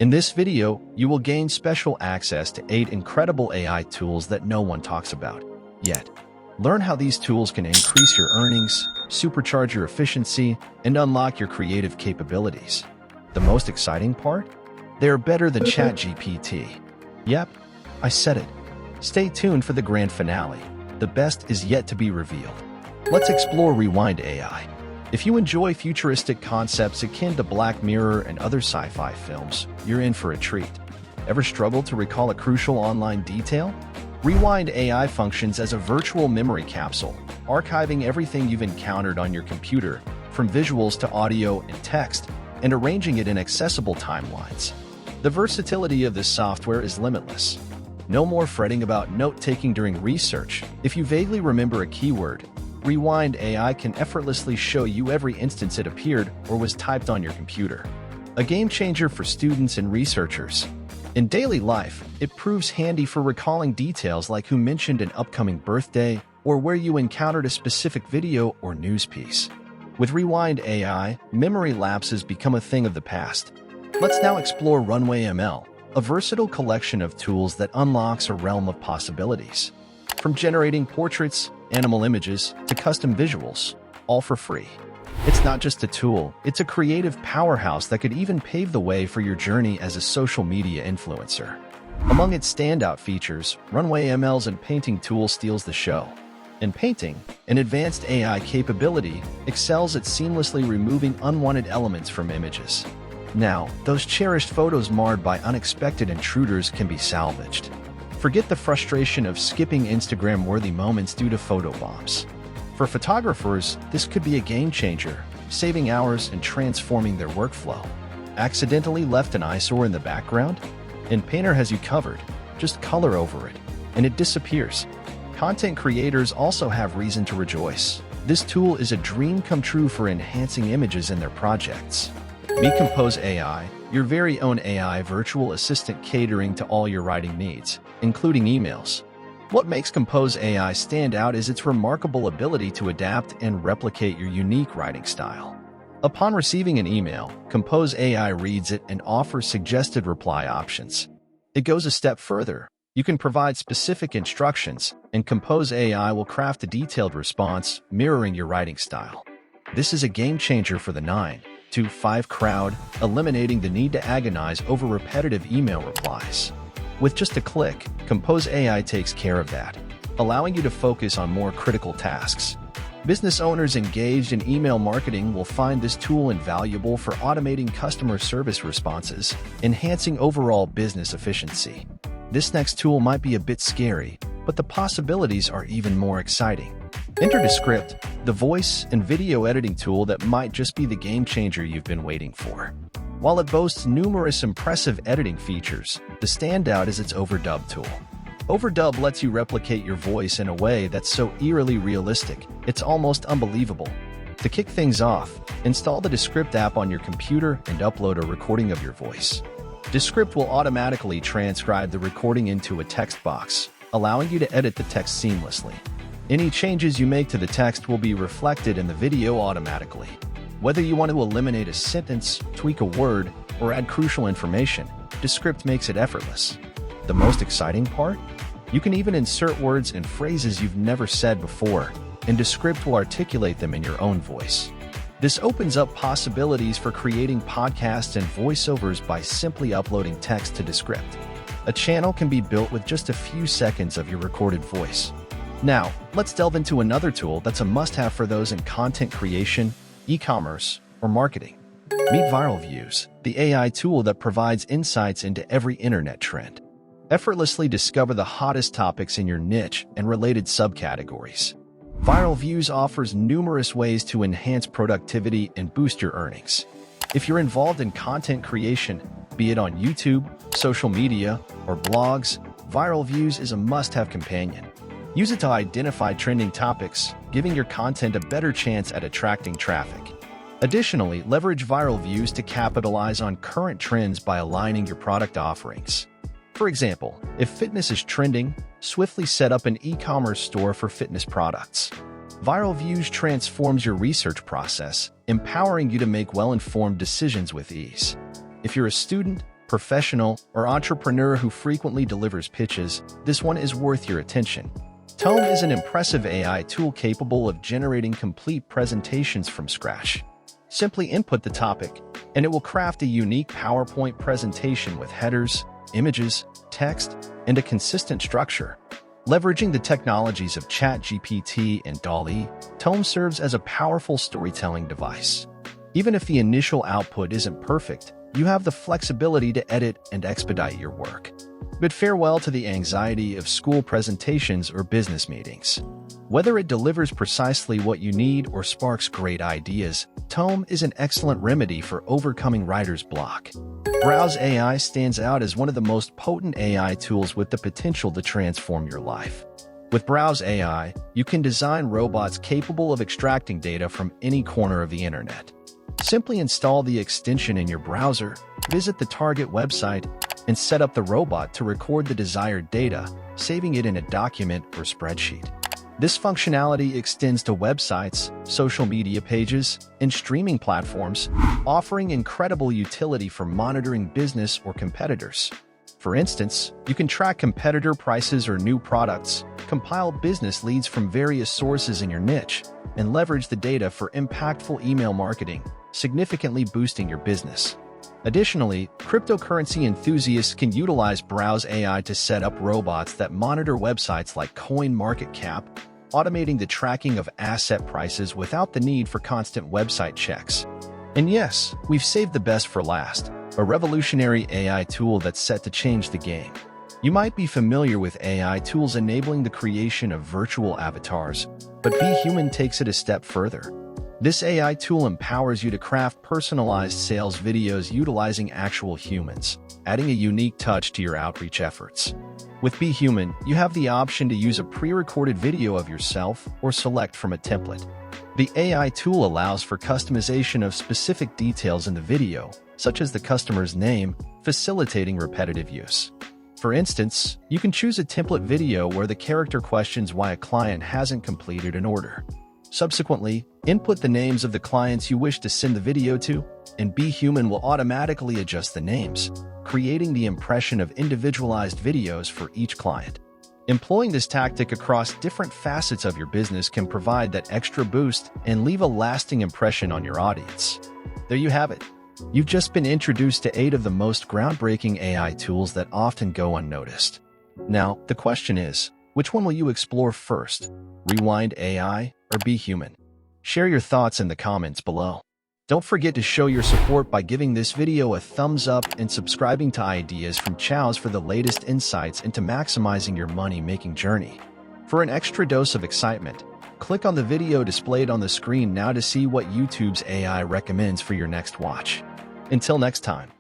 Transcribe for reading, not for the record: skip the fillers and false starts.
In this video, you will gain special access to 8 incredible AI tools that no one talks about yet. Learn how these tools can increase your earnings, supercharge your efficiency, and unlock your creative capabilities. The most exciting part? They are better than ChatGPT. Yep, I said it. Stay tuned for the grand finale. The best is yet to be revealed. Let's explore Rewind AI. If you enjoy futuristic concepts akin to Black Mirror and other sci-fi films, you're in for a treat. Ever struggled to recall a crucial online detail? Rewind AI functions as a virtual memory capsule, archiving everything you've encountered on your computer, from visuals to audio and text, and arranging it in accessible timelines. The versatility of this software is limitless. No more fretting about note-taking during research. If you vaguely remember a keyword, Rewind AI can effortlessly show you every instance it appeared or was typed on your computer. A game changer for students and researchers. In daily life, it proves handy for recalling details like who mentioned an upcoming birthday or where you encountered a specific video or news piece. With Rewind AI, memory lapses become a thing of the past. Let's now explore Runway ML, a versatile collection of tools that unlocks a realm of possibilities. From generating portraits, animal images, to custom visuals, all for free. It's not just a tool, it's a creative powerhouse that could even pave the way for your journey as a social media influencer. Among its standout features, Runway ML's and painting tool steals the show. In painting, an advanced AI capability excels at seamlessly removing unwanted elements from images. Now, those cherished photos marred by unexpected intruders can be salvaged. Forget the frustration of skipping Instagram-worthy moments due to photobombs. For photographers, this could be a game changer, saving hours and transforming their workflow. Accidentally left an eyesore in the background? And Painter has you covered. Just color over it, and it disappears. Content creators also have reason to rejoice. This tool is a dream come true for enhancing images in their projects. Meet Compose AI, your very own AI virtual assistant catering to all your writing needs, including emails. What makes Compose AI stand out is its remarkable ability to adapt and replicate your unique writing style. Upon receiving an email, Compose AI reads it and offers suggested reply options. It goes a step further. You can provide specific instructions, and Compose AI will craft a detailed response mirroring your writing style. This is a game changer for the 9 to 5 crowd, eliminating the need to agonize over repetitive email replies. With just a click, Compose AI takes care of that, allowing you to focus on more critical tasks. Business owners engaged in email marketing will find this tool invaluable for automating customer service responses, enhancing overall business efficiency. This next tool might be a bit scary, but the possibilities are even more exciting. Enter Descript, the voice and video editing tool that might just be the game changer you've been waiting for. While it boasts numerous impressive editing features, the standout is its overdub tool. Overdub lets you replicate your voice in a way that's so eerily realistic, it's almost unbelievable. To kick things off, install the Descript app on your computer and upload a recording of your voice. Descript will automatically transcribe the recording into a text box, allowing you to edit the text seamlessly. Any changes you make to the text will be reflected in the video automatically. Whether you want to eliminate a sentence, tweak a word, or add crucial information, Descript makes it effortless. The most exciting part? You can even insert words and phrases you've never said before, and Descript will articulate them in your own voice. This opens up possibilities for creating podcasts and voiceovers by simply uploading text to Descript. A channel can be built with just a few seconds of your recorded voice. Now, let's delve into another tool that's a must-have for those in content creation, e-commerce, or marketing. Meet Viral Views, the AI tool that provides insights into every internet trend. Effortlessly discover the hottest topics in your niche and related subcategories. Viral Views offers numerous ways to enhance productivity and boost your earnings. If you're involved in content creation, be it on YouTube, social media, or blogs, Viral Views is a must-have companion. Use it to identify trending topics, giving your content a better chance at attracting traffic. Additionally, leverage Viral Views to capitalize on current trends by aligning your product offerings. For example, if fitness is trending, swiftly set up an e-commerce store for fitness products. Viral Views transforms your research process, empowering you to make well-informed decisions with ease. If you're a student, professional, or entrepreneur who frequently delivers pitches, this one is worth your attention. Tome is an impressive AI tool capable of generating complete presentations from scratch. Simply input the topic, and it will craft a unique PowerPoint presentation with headers, images, text, and a consistent structure. Leveraging the technologies of ChatGPT and DALL-E, Tome serves as a powerful storytelling device. Even if the initial output isn't perfect, you have the flexibility to edit and expedite your work. Bid farewell to the anxiety of school presentations or business meetings. Whether it delivers precisely what you need or sparks great ideas, Tome is an excellent remedy for overcoming writer's block. Browse AI stands out as one of the most potent AI tools with the potential to transform your life. With Browse AI, you can design robots capable of extracting data from any corner of the internet. Simply install the extension in your browser, visit the target website, and set up the robot to record the desired data, saving it in a document or spreadsheet. This functionality extends to websites, social media pages, and streaming platforms, offering incredible utility for monitoring business or competitors. For instance, you can track competitor prices or new products, compile business leads from various sources in your niche, and leverage the data for impactful email marketing, significantly boosting your business. Additionally, cryptocurrency enthusiasts can utilize Browse AI to set up robots that monitor websites like CoinMarketCap, automating the tracking of asset prices without the need for constant website checks. And yes, we've saved the best for last, a revolutionary AI tool that's set to change the game. You might be familiar with AI tools enabling the creation of virtual avatars, but Be Human takes it a step further. This AI tool empowers you to craft personalized sales videos utilizing actual humans, adding a unique touch to your outreach efforts. With Be Human, you have the option to use a pre-recorded video of yourself or select from a template. The AI tool allows for customization of specific details in the video, such as the customer's name, facilitating repetitive use. For instance, you can choose a template video where the character questions why a client hasn't completed an order. Subsequently, input the names of the clients you wish to send the video to, and Be Human will automatically adjust the names, creating the impression of individualized videos for each client. Employing this tactic across different facets of your business can provide that extra boost and leave a lasting impression on your audience. There you have it. You've just been introduced to 8 of the most groundbreaking AI tools that often go unnoticed. Now, the question is, which one will you explore first? Rewind AI or Be Human? Share your thoughts in the comments below. Don't forget to show your support by giving this video a thumbs up and subscribing to Ideas from Chows for the latest insights into maximizing your money-making journey. For an extra dose of excitement, click on the video displayed on the screen now to see what YouTube's AI recommends for your next watch. Until next time.